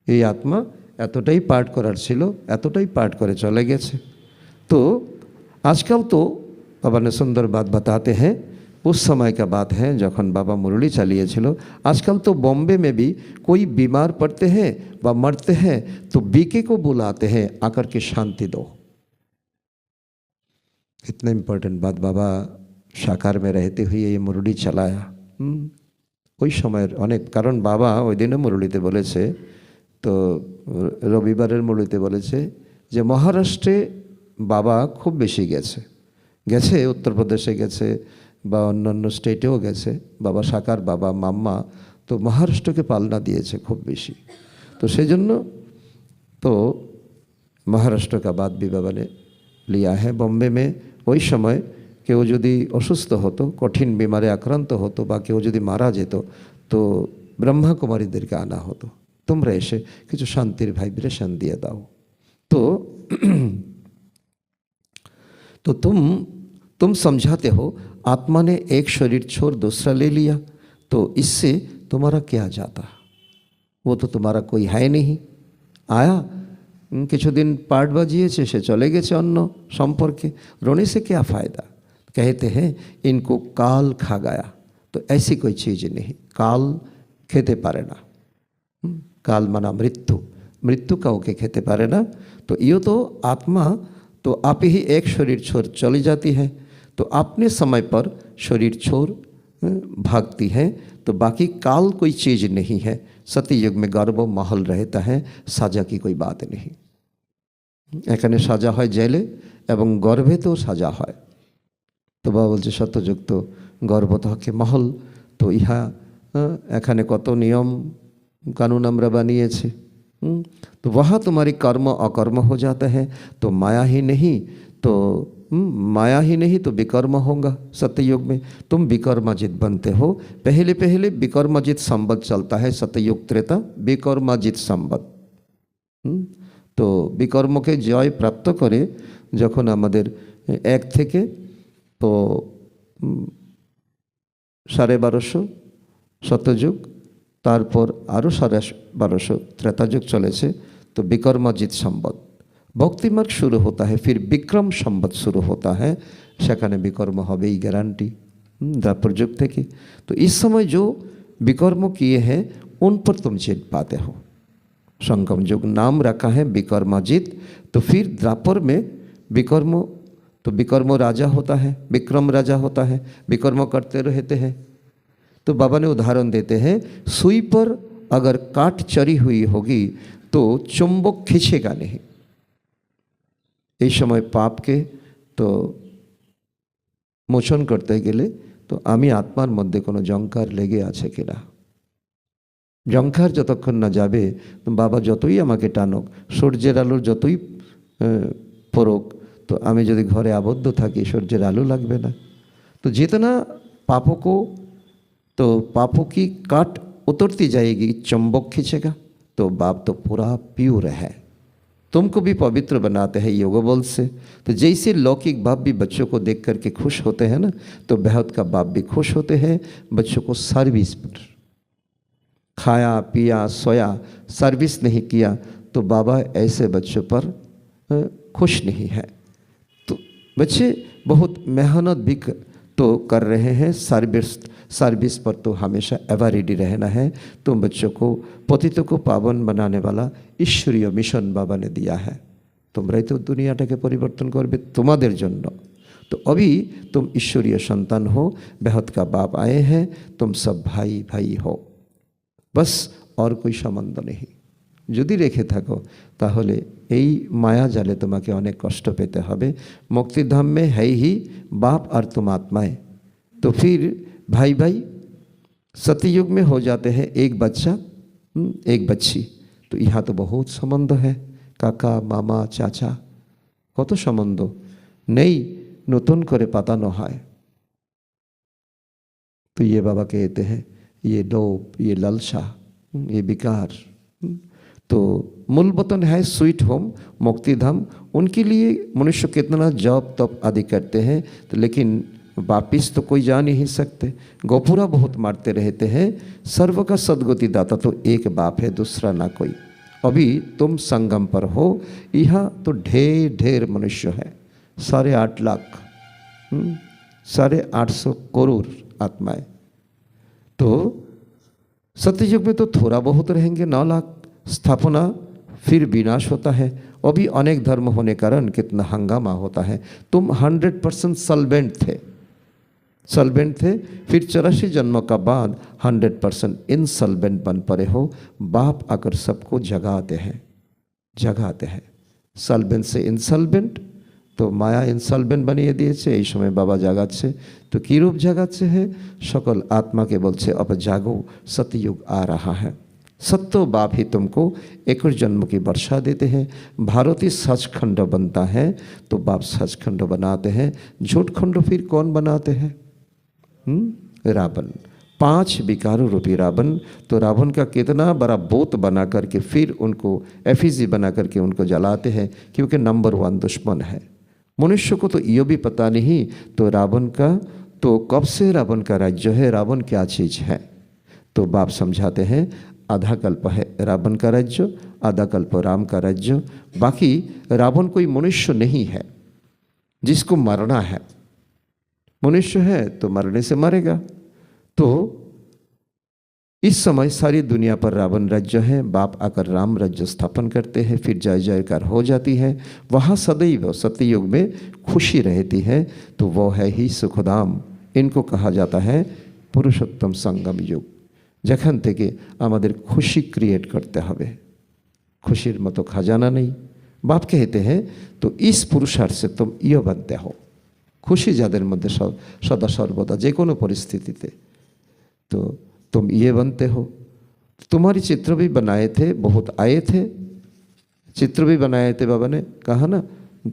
এই आत्मा এতটাই পাঠ করার ছিল, এতটাই পাঠ করে চলে গেছে। तो आजकल तो बाबा ने सुंदर बात बताते हैं, उस समय का बात है जखन बाबा मुरली चलिए छिलो। आजकल तो बॉम्बे में भी कोई बीमार पड़ते हैं व मरते हैं तो बीके को बुलाते हैं आकर के शांति दो। इतना इम्पोर्टेंट बात बाबा साकार में रहते हुए ये मुरली चलाया। ওই সময়ের অনেক, কারণ বাবা ওই দিনে মুরলিতে বলেছে, তো রবিবারের মুরলিতে বলেছে যে মহারাষ্ট্রে বাবা খুব বেশি গেছে গেছে উত্তরপ্রদেশে গেছে বা অন্যান্য স্টেটেও গেছে, বাবা সাকার বাবা মাম্মা তো মহারাষ্ট্রকে পালনা দিয়েছে খুব বেশি। तो সেজন্য तो महाराष्ट्र का बात भी बाबा ने लिया है। बॉम्बे में ওই সময় কেউ যদি অসুস্থ হতো, কঠিন বিমারে আক্রান্ত হতো বা কেউ যদি মারা যেত, তো ব্রহ্মাকুমারীদেরকে আনা হতো, তোমরা এসে কিছু শান্তির ভাইব্রেশন দিয়ে দাও। तो तो तुम समझाते हो आत्मा ने एक शरीर छोड़ दूसरा ले लिया, तो इससे तुम्हारा क्या जाता? वो तो तुम्हारा कोई है नहीं। आया কিছুদিন पार्ट বাজিয়েছে, সে চলে গেছে অন্য সম্পর্কে, रोने से क्या फ़ायदा? कहते हैं इनको काल खा गया। तो ऐसी कोई चीज़ नहीं, काल খেতে পারে না। काल माना मृत्यु, मृत्यु काउके खेते पारे ना। तो यो तो आत्मा तो आप ही एक शरीर छोड़ चली जाती है, तो अपने समय पर शरीर छोड़ भागती है, तो बाकी काल कोई चीज़ नहीं है। सतयुग में गर्भ महल रहता है, साजा की कोई बात नहीं। এখানে সাজা হয় জেলে এবং গর্ভে তো সাজা হয়। তো বাবা বলছে সত্যযুগ তো গর্ভ থাকে মহল, তো ইহা এখানে কত নিয়ম कानून আমরা বানিয়েছি। तो वहाँ तुम्हारी कर्म अकर्म हो जाता है, तो माया ही नहीं तो माया ही नहीं तो विकर्म होगा। सत्ययुग में तुम विकर्माजित बनते हो। पहले पहले विकर्माजित संबत चलता है, सत्ययुग त्रेता विकर्माजित संबत। तो विकर्म के जय प्राप्त करे যখন আমাদের এক থেকে তো 1250 সত্যযুগ, তারপর আরও 1250 त्रेतायुग चलेছে, तो विकर्माजित संबत भक्ति मार्ग शुरू होता है, फिर विक्रम संबत शुरू होता है, সেখানে विकर्म হবে ही गारंटी द्वापर युग থেকে। तो इस समय जो विकर्म किए हैं उन पर तुम जीत पाते हो। संगम युग नाम रखा है विकर्माजित। तो फिर द्वापर में विकर्म, तो विकर्म राजा होता है, विक्रम राजा होता है, विकर्म करते रहते हैं। तो बाबा ने उदाहरण देते हैं, सुई पर अगर काट चरी हुई होगी तो चुंबक खींचेगा नहीं। এই সময় পাপকে তো মোচন করতে গেলে তো আমি আত্মার মধ্যে কোনো জঙ্কার লেগে আছে কিনা, জঙ্কার যতক্ষণ না যাবে বাবা যতই আমাকে টানুক, সূর্যের আলোর যতই পড়ুক, তো আমি যদি ঘরে আবদ্ধ থাকি সূর্যের আলো লাগবে না। तो जितना पापों को तो पापों की काट उतरती जाएगी, चुंबक खींचेगा, तो बाप तो पूरा प्योर है, तुमको भी पवित्र बनाते हैं योग बल से। तो जैसे लौकिक बाप भी बच्चों को देख करके खुश होते हैं ना, तो बेहद का बाप भी खुश होते हैं बच्चों को सर्विस पर। खाया पिया सोया, सर्विस नहीं किया, तो बाबा ऐसे बच्चों पर खुश नहीं है। तो बच्चे बहुत मेहनत भी तो कर रहे हैं, सर्विस पर तो हमेशा एवर रेडी रहना है। तो बच्चों को पतितों को पावन बनाने वाला ईश्वरीय मिशन बाबा ने दिया है। তোমরাই তো দুনিয়াটাকে পরিবর্তন করবে তোমাদের জন্য। तो अभी तुम ईश्वरीय संतान हो, बेहद का बाप आए हैं, तुम सब भाई भाई हो, बस और कोई संबंध नहीं। যদি রেখে থাকো তাহলে এই মায়া জালে তোমাকে অনেক কষ্ট পেতে হবে। मुक्तिधाम में है ही बाप और तुम आत्माएं, तो फिर भाई भाई सतयुग में हो जाते हैं एक बच्चा एक बच्ची। तो यहाँ तो बहुत संबंध है, काका मामा चाचा কত সম্বন্ধ নেই, নতুন করে পাতানো হয়। तो ये बाबा कहते हैं ये लोभ, ये लालसा, ये विकार, तो मूल वतन है स्वीट होम मुक्तिधाम। उनके लिए मनुष्य कितना जप तप आदि करते हैं, तो लेकिन वापिस तो कोई जा नहीं सकते, गोपुरा बहुत मारते रहते हैं। सर्व का सदगति दाता तो एक बाप है, दूसरा ना कोई। अभी तुम संगम पर हो, यहाँ तो ढेर ढेर मनुष्य है, 8.5 लाख 850 करोड़ आत्माएं। तो सत्ययुग में तो थोड़ा बहुत रहेंगे 9 लाख, स्थापना फिर विनाश होता है। अभी अनेक धर्म होने कारण कितना हंगामा होता है। तुम 100% सॉल्वेंट थे, फिर 84 जन्म का बाद 100% इनसॉल्वेंट बन पड़े हो। बाप आकर सबको जगाते हैं, सॉल्वेंट से इनसॉल्वेंट, তো মায়া ইনসলভেন্ট বানিয়ে দিয়েছে। এই সময় বাবা জাগাচ্ছে, তো কী রূপ জাগাচ্ছে है সকল আত্মাকে বলছে अब जागो सतयुग आ रहा है। सत्तो बाप ही तुमको 21 जन्म की वर्षा देते हैं। भारती सचखंड बनता है तो बाप सचखंड बनाते हैं। झूठ खंड फिर कौन बनाते हैं? रावण, 5 विकारों रूपी रावण। तो रावण का कितना बड़ा बोत बना करके फिर उनको एफिजी बना करके उनको जलाते हैं, क्योंकि नंबर 1 दुश्मन है। मनुष्य को तो ये भी पता नहीं तो रावण का तो कब से रावण का राज्य है, रावण क्या चीज़ है। तो बाप समझाते हैं आधा कल्प है रावण का राज्य, आधा कल्प राम का राज्य। बाकी रावण कोई मनुष्य नहीं है जिसको मरना है। मनुष्य है तो मरने से मरेगा। तो इस समय सारी दुनिया पर रावण राज्य है। बाप आकर राम राज्य स्थापन करते हैं, फिर जय जयकार हो जाती है। वहाँ सदैव सत्ययुग में खुशी रहती है, तो वो है ही सुखधाम। इनको कहा जाता है पुरुषोत्तम संगम युग। जखन থেকে আমাদের खुशी क्रिएट करते হবে, खुशिर मतो खजाना नहीं। बाप कहते हैं तो इस पुरुषार्थ से तुम यो बनते हो। खुशी যাদের মধ্যে सदा सर्वदा जे कोनो परिस्थितिते, तो तुम ये बनते हो। तुम्हारी चित्र भी बनाए थे, बहुत आए थे, चित्र भी बनाए थे। बाबा ने कहा ना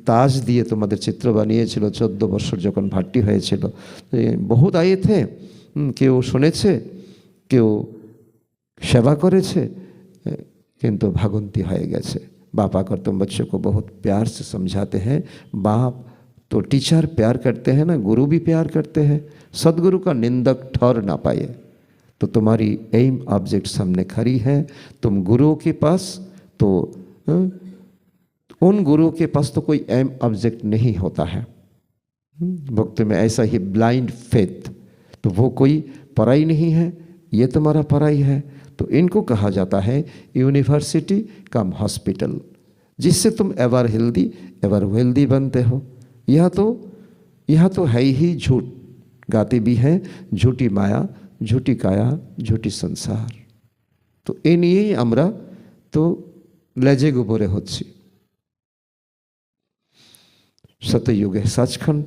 ताज दिए तुम्हारे चित्र বানিয়েছিল 14 বছর যখন ভাট্টি হয়েছিল। बहुत आए थे, কেউ শুনেছে, কেউ সেবা করেছে, কিন্তু ভাগন্তি হয়ে গেছে। बाप आकर तुम बच्चों को बहुत प्यार से समझाते हैं। बाप तो टीचर प्यार करते हैं ना, गुरु भी प्यार करते हैं। सदगुरु का निंदक ठहर ना पाए। तो तुम्हारी एम ऑब्जेक्ट सामने खड़ी है। तुम गुरुओं के पास तो उन गुरुओं के पास तो कोई एम ऑब्जेक्ट नहीं होता है। भक्ति में ऐसा ही ब्लाइंड फेथ, तो वो कोई पराई नहीं है, ये तुम्हारा पराई है। तो इनको कहा जाता है यूनिवर्सिटी कम हॉस्पिटल, जिससे तुम एवर हेल्दी एवर वेल्दी बनते हो। यह तो है ही झूठ, गाते भी हैं झूठी माया झूठी काया झूठी संसार। तो ए निয়েই আমরা तो लेजे गोबरे होच्छी। सतयुग है सचखंड,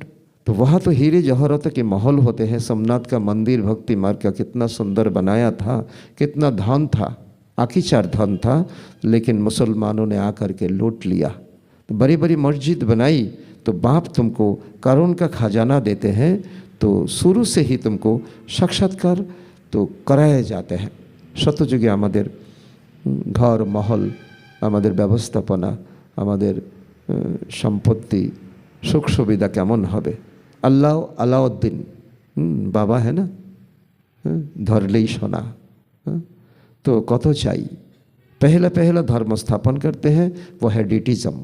तो वहाँ तो हीरे जवाहरात के महल होते हैं। सोमनाथ का मंदिर भक्ति मार्ग का कितना सुंदर बनाया था, कितना धन था, आखिरकार धन था, लेकिन मुसलमानों ने आकर के लूट लिया। तो बड़ी बड़ी मस्जिद बनाई, तो बाप तुमको कारून का खजाना देते हैं। तो शुरू से ही तुमको साक्षात्कार तो कराए जाते हैं। शतयुगे आमादेर घर महल, आमादेर व्यवस्थापना, आमादेर सम्पत्ति सुख सुविधा केमन हबे। अल्लाह अलाउद्दीन बाबा है ना, धरलेई सोना। तो कत चाहिए, पहला पहला धर्म स्थापन करते हैं, वो है डिटिज्म।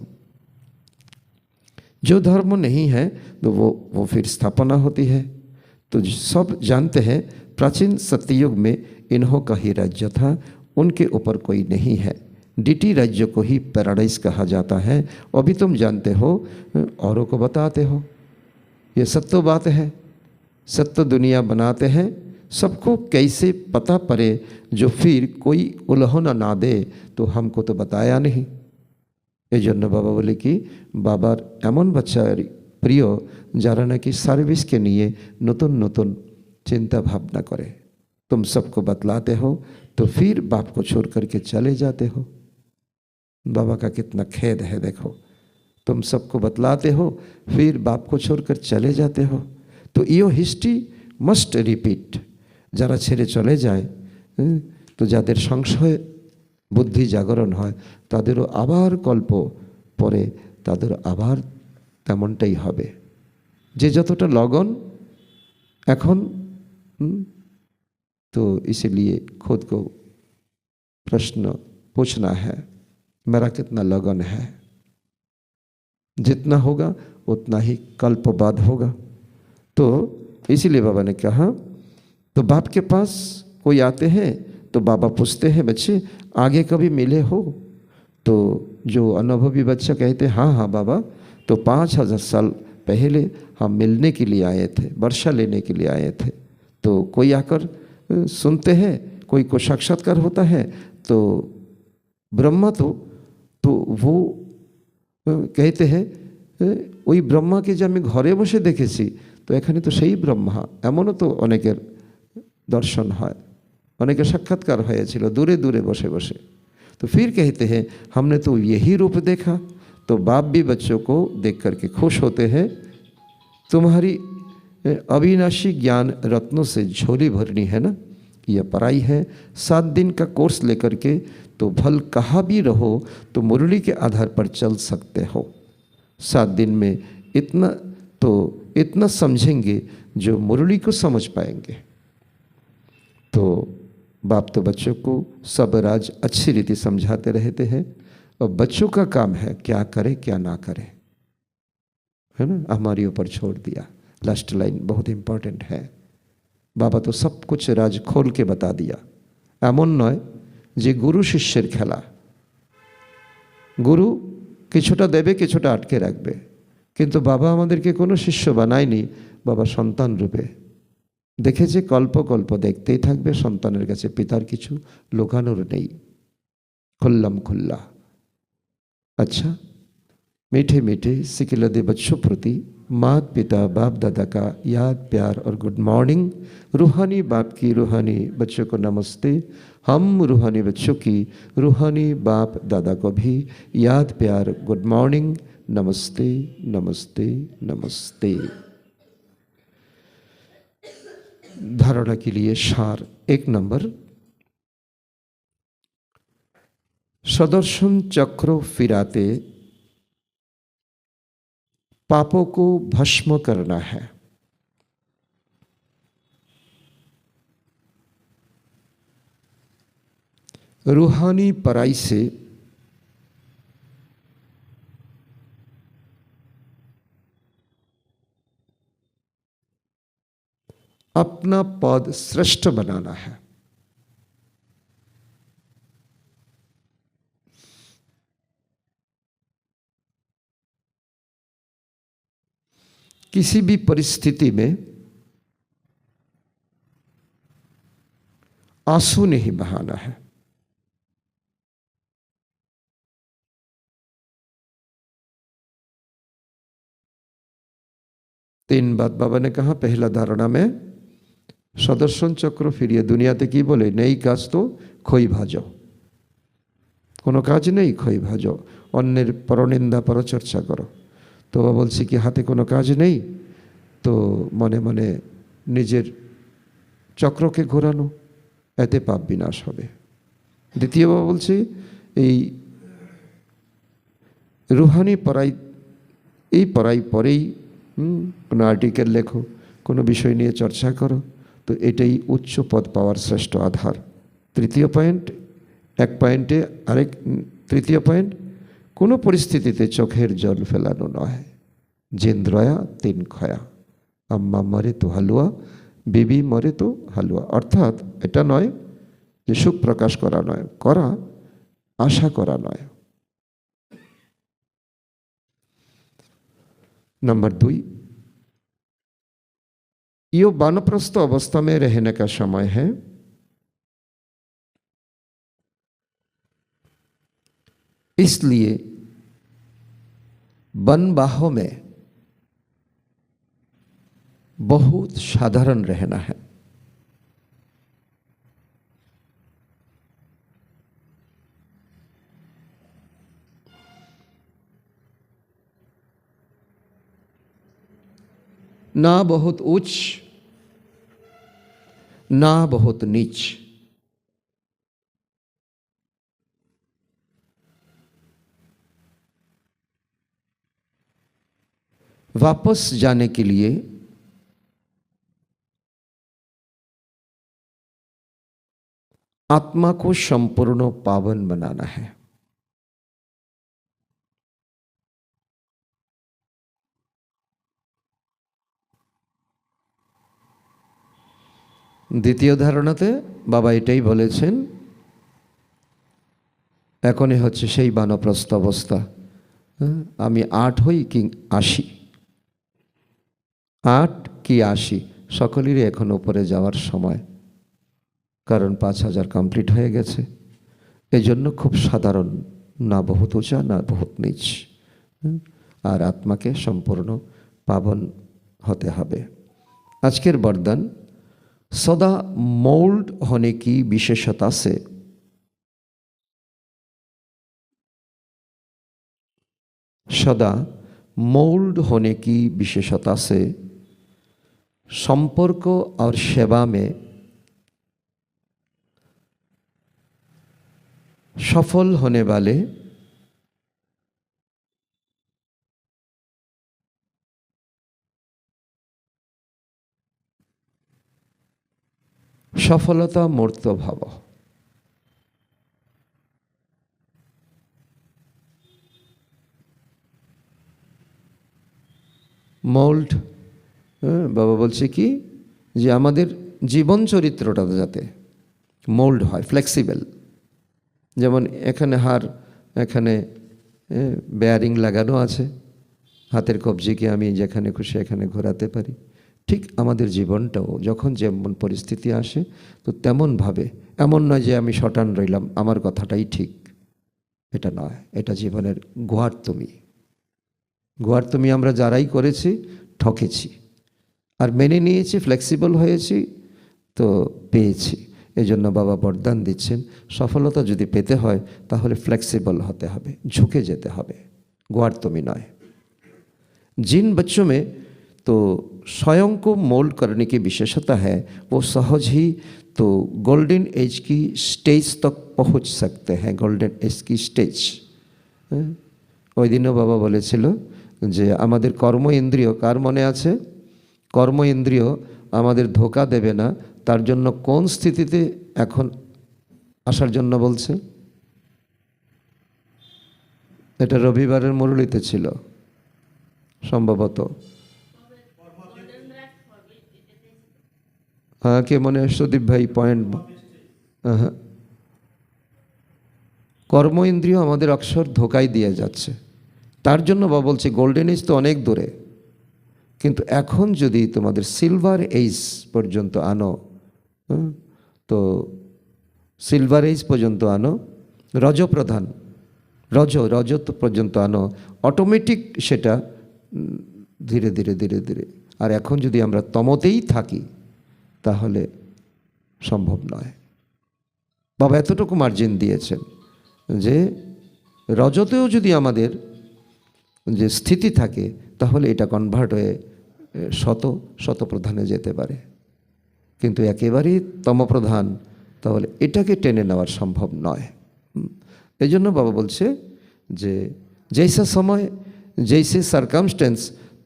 जो धर्म नहीं है तो वो फिर स्थापना होती है। तो सब जानते हैं प्राचीन सत्ययुग में इन्हों का ही राज्य था, उनके ऊपर कोई नहीं है। डीटी राज्य को ही पैराडाइज कहा जाता है। अभी तुम जानते हो, औरों को बताते हो, ये सत्य बात है। सत्य दुनिया बनाते हैं, सबको कैसे पता पड़े, जो फिर कोई उल्हना ना दे तो हमको तो बताया नहीं। এই জন্য বাবা বলে কি, বাবার এমন বাচ্চার প্রিয় যারা নাকি সার্ভিসকে নিয়ে নতুন নতুন चिंता भावना करे। तुम सबको बतलाते हो तो फिर बाप को छोड़ करके चले जाते हो। बाबा का कितना खेद है, देखो, तुम सबको बतलाते हो फिर बाप को छोड़कर चले जाते हो। तो यो हिस्ट्री मस्ट रिपीट। যারা ছেড়ে চলে যায়, তো যাদের সংশয় বুদ্ধি জাগরণ হয়, তাদেরও আবার কল্প পরে তাদের আবার তেমনটাই হবে। যে যতটা লগন এখন, तो इसीलिए खुद को प्रश्न पूछना है, मेरा कितना लगन है। जितना होगा उतना ही कल्प बाद होगा। तो इसीलिए बाबा ने कहा, तो बाप के पास कोई आते हैं तो बाबा पूछते हैं, बच्चे आगे कभी मिले हो? तो जो अनुभवी बच्चा कहते हाँ हाँ बाबा, तो 5000 साल पहले हम मिलने के लिए आए थे, वर्षा लेने के लिए आए थे। तो कोई आकर सुनते हैं, कोई को साक्षात्कार होता है। तो ब्रह्मा तो वो कहते हैं ওই ব্রহ্মাকে যে আমি ঘরে বসে দেখেছি, তো এখানে তো সেই ব্রহ্মা, এমনও তো অনেকের दर्शन है, अनेक साक्षात्कार हो दूरे दूरे बसे बसे। तो फिर कहते हैं हमने तो यही रूप देखा। तो बाप भी बच्चों को देख करके खुश होते हैं। तुम्हारी अविनाशी ज्ञान रत्नों से झोली भरनी है ना, यह पढ़ाई है। 7 दिन का कोर्स लेकर के तो भल कहाँ भी रहो तो मुरली के आधार पर चल सकते हो। 7 दिन में इतना समझेंगे जो मुरली को समझ पाएंगे। तो बाप तो बच्चों को सब राज अच्छी रीति समझाते रहते हैं और बच्चों का काम है क्या करे क्या ना करे, है ना, हमारे ऊपर छोड़ दिया। लास्ट लाइन बहुत इम्पोर्टेंट है। बाबा तो सब कुछ राज खोल के बता दिया। एमन नय जे गुरु शिष्यर खेला, गुरु किछुटा देवे किछुटा आटके राखबे, किन्तु बाबा आमादेरके कोनो शिष्य बानायनि। बाबा सन्तान रूपे देखेছে कल्प कल्प देखते ही থাকবে, সন্তানের কাছে পিতার কিছু লুকানোর নেই, खुल्लम खुल्ला। अच्छा, मीठे मीठे सिकिलदे बच्चों प्रति माता पिता बाप दादा का याद प्यार और गुड मॉर्निंग। रूहानी बाप की रूहानी बच्चों को नमस्ते। हम रूहानी बच्चों की रूहानी बाप दादा को भी याद प्यार गुड मॉर्निंग, नमस्ते नमस्ते नमस्ते। धारणा के लिए सार 1 नंबर, सदर्शन चक्र फिराते पापों को भस्म करना है। रूहानी पराई से अपना पद श्रेष्ठ बनाना है। किसी भी परिस्थिति में आंसू नहीं बहाना है। तीन बात बाबा ने कहा। पहला धारणा में सदर्शन चक्र फिरिए दुनियाते की बोले नहीं काज तो खई भाजो, कोनो काज नहीं खई भाजो, अन्येर परनिंदा परचर्चा करो। तो बाबा बोलছি कि हाथे कोनो काज नहीं तो मने मने निजेर चक्रके घोरानो, एते पाप विनाश होबे। द्वितीय बाबा बोलছে এই रूहानी पढ़ाई, এই पढ़ाई परेই কোনো आर्टिकल लेखो, কোনো বিষয় নিয়ে চর্চা করো, तो এটাই উচ্চ পদ পাওয়ার শ্রেষ্ঠ আধার। তৃতীয় পয়েন্ট, এক পয়েন্টে আরেক তৃতীয় পয়েন্ট, কোনো পরিস্থিতিতে চোখের জল ফেলানো নয়। জেন্দ্রয়া 3 খয়া, আম্মা মরে তো হালুয়া, বিবি মরে তো হালুয়া। অর্থাৎ এটা নয় যে সুখ প্রকাশ করা নয়, করা আশা করা নয়। नंबर 2, यो वानप्रस्थ अवस्था में रहने का समय है। इसलिए वनबाहों में बहुत साधारण रहना है। ना बहुत उच्च ना बहुत नीच। वापस जाने के लिए आत्मा को संपूर्ण पावन बनाना है। द्वितीय धारणाते बाबा एटाई बोलेছেন, एखोनी হচ্ছে সেই বানপ্রস্থ অবস্থা। আমি 8 হই কি 80, 8 কি 80 সকলেরই এখন উপরে যাওয়ার সময়, কারণ 5000 কমপ্লিট হয়ে গেছে। এই জন্য খুব সাধারণ, না বহুত উঁচা না বহুত নিচ। और आत्मा के संपूर्ण पावन होते हबे। आजकेर वरदान सदा मोल्ड होने की विशेषता से सदा मोल्ड होने की विशेषता से संपर्क और सेवा में सफल होने वाले सफलता मूर्त भाव। मोल्ड बाबा बोलছে কি যে আমাদের জীবন চরিত্রটা যাতে মোল্ড হয়, ফ্লেক্সিবল। যেমন এখানে হার, এখানে বেয়ারিং লাগানো আছে, হাতের কবজিকে আমি যেখানে খুশি এখানে ঘোরাতে পারি। ঠিক আমাদের জীবনটাও যখন যেমন পরিস্থিতি আসে তো তেমনভাবে, এমন নয় যে আমি শটান রইলাম আমার কথাটাই ঠিক, এটা নয়। এটা জীবনের গোয়ার্তমি। গোয়ার্তমি আমরা যারাই করেছি ঠকেছি, আর মেনে নিয়েছি, ফ্লেক্সিবল হয়েছি তো পেয়েছি। এই জন্য বাবা বরদান দিচ্ছেন সফলতা যদি পেতে হয় তাহলে ফ্লেক্সিবল হতে হবে, ঝুঁকে যেতে হবে, গোয়ার্तमी नয়। जिन बच्चों में तो स्वयं को मोल्ड करने की विशेषता है वो सहज ही तो गोल्डन एज की स्टेज तक पहुंच सकते हैं। गोल्डन एज की स्टेज ওই দিনও বাবা বলেছিল যে আমাদের কর্ম ইন্দ্রিয়, কার মনে আছে কর্ম ইন্দ্রিয় আমাদের ধোকা দেবে না, তার জন্য কোন স্থিতিতে এখন আসার জন্য বলছে? এটা রবিবারের মুরলিতে ছিল সম্ভবত। हाँ কে মনে সুদীপ ভাই পয়েন্ট। হ্যাঁ, কর্ম ইন্দ্রিয় আমাদের অক্ষর ধোকায় দিয়ে যাচ্ছে, তার জন্য বাবা বলছে গোল্ডেন এজ তো অনেক দূরে, কিন্তু এখন যদি তোমাদের সিলভার এজ পর্যন্ত আনো, তো সিলভার এজ পর্যন্ত আনো, রজপ্রধান রজত পর্যন্ত আনো, অটোমেটিক সেটা ধীরে ধীরে ধীরে ধীরে। আর এখন যদি আমরা তমতেই থাকি তাহলে সম্ভব নয়। বাবা এতটুকু মার্জিন দিয়েছেন যে রজতেও যদি আমাদের যে স্থিতি থাকে তাহলে এটা কনভার্ট হয়ে শতপ্রধানে যেতে পারে, কিন্তু একেবারেই তমপ্রধান তাহলে এটাকে টেনে নেওয়ার সম্ভব নয়। এই জন্য বাবা বলছে যে जैसा समय जैसे सरकमस्टेंस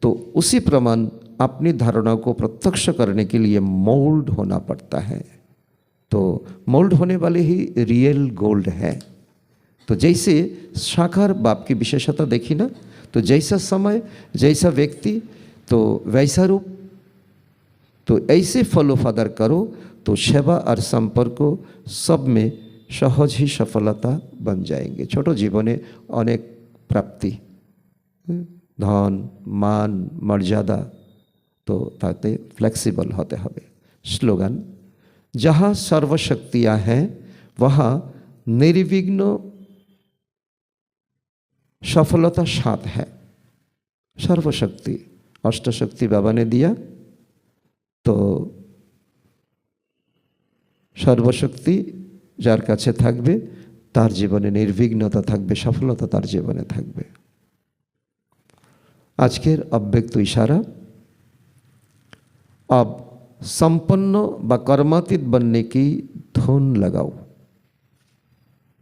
तो उसी प्रमाण अपनी धारणाओं को प्रत्यक्ष करने के लिए मोल्ड होना पड़ता है। तो मोल्ड होने वाले ही रियल गोल्ड है। तो जैसे साकार बाप की विशेषता देखी ना, तो जैसा समय जैसा व्यक्ति तो वैसा रूप, तो ऐसे फॉलो फादर करो तो सेवा और संपर्क सब में सहज ही सफलता बन जाएंगे। छोटो जीवने अनेक प्राप्ति, धन मान मर्यादा, तो ताते फ्लेक्सिबल होते हबे। स्लोगान जहाँ सर्वशक्तियाँ हैं वहाँ निर्विघ्न सफलता साथ है। सर्वशक्ति अष्टशक्ति बाबा ने दिया, तो सर्वशक्ति जार काछे थाकबे तार जीवने निर्विघ्नता थाकबे, सफलता तार जीवने थाकबे। आजकेर अव्यक्त इशारा, अब संपन्न व कर्मातीत बनने की धुन लगाओ।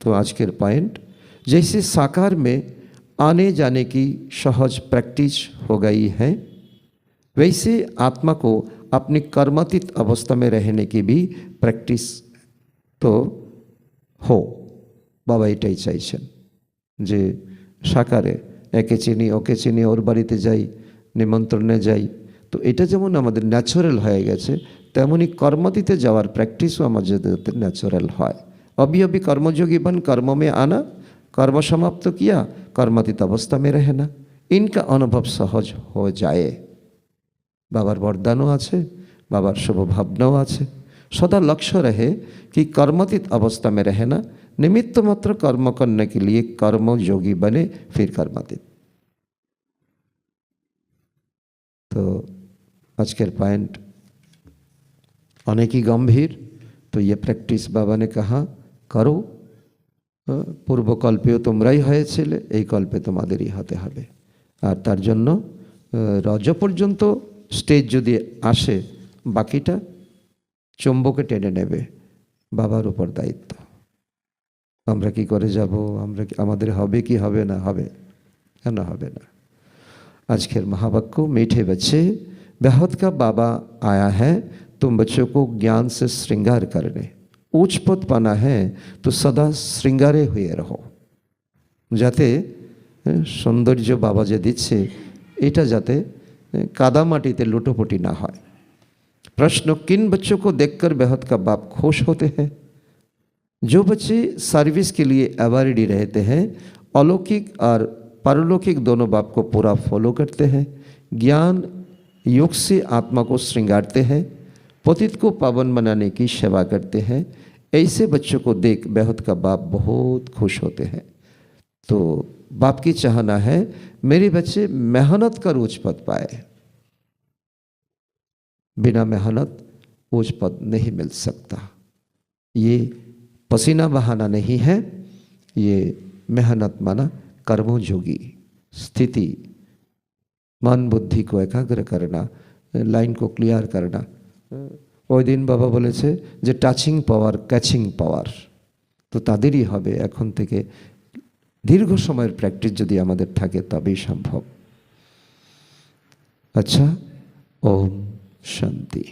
तो आजकेर पॉइंट, जैसे साकार में आने जाने की सहज प्रैक्टिस हो गई है वैसे आत्मा को अपनी कर्मातीत अवस्था में रहने की भी प्रैक्टिस तो हो। बाबा एटाई चाइছেন যে সাকারে একে চিনি ওকে চিনি ওর বাড়িতে যাই নিমন্ত্রণে যাই, তো এটা যেমন আমাদের ন্যাচারাল হয়ে গেছে তেমনি কর্মাতীতে যাওয়ার প্র্যাকটিসও আমাদের ন্যাচারাল হয়। अभी अभी कर्मयोगी बन कर्म में आना, कर्म समाप्त किया कर्मातीत अवस्था में रहना, इनका अनुभव सहज हो जाए। बाबार वरदानों आछे, बाबार शुभ भावनाओं आछे। सदा लक्ष्य रहे कि कर्मातीत अवस्था में रहना, निमित्त मात्र कर्म करने के लिए कर्मयोगी बने फिर कर्मातीत। तो आजकल पॉइंट अनेक ही गंभीर। तो ये प्रैक्टिस बाबा ने कहा करो, पूर्व कल्पेও তোমরাই হয়েছিলে, এই কল্পে তোমাদেরই হতে হবে। আর তার জন্য রজ পর্যন্ত স্টেজ যদি আসে, বাকিটা চুম্বকে টেনে নেবে, বাবার উপর দায়িত্ব। আমরা কি করে যাব, আমরা আমাদের হবে কি হবে না, হবে কেন হবে না। আজকের महावाक्य मीठे बच्चे, बेहद का बाबा आया है तुम बच्चों को ज्ञान से श्रृंगार करने। उच्च पद पाना है तो सदा श्रृंगारे हुए रहो, যাতে সৌন্দর্য বাবা যে দিচ্ছে এটা যাতে কাদামাটিতে লুটোপুটি না হয়। प्रश्न, किन बच्चों को देखकर बेहद का बाप खुश होते हैं? जो बच्चे सर्विस के लिए अवार्डी रहते हैं, अलौकिक और पारलौकिक दोनों बाप को पूरा फॉलो करते हैं, ज्ञान योग से आत्मा को श्रृंगारते हैं, पतित को पावन बनाने की सेवा करते हैं, ऐसे बच्चों को देख बेहद का बाप बहुत खुश होते हैं। तो बाप की चाहना है मेरे बच्चे मेहनत कर उच्च पद पाए। बिना मेहनत उच्च पद नहीं मिल सकता। ये पसीना बहाना नहीं है, ये मेहनत माना कर्मयोगी स्थिति, मन बुद्धि को एकाग्र करना, लाइन को क्लियर करना। ওই দিন বাবা বলেছে যে টাচিং পাওয়ার, ক্যাচিং পাওয়ার, তো তাদেরই হবে। এখন থেকে দীর্ঘ সময়ের প্র্যাকটিস যদি আমাদের থাকে তবেই সম্ভব। আচ্ছা, ওম শান্তি।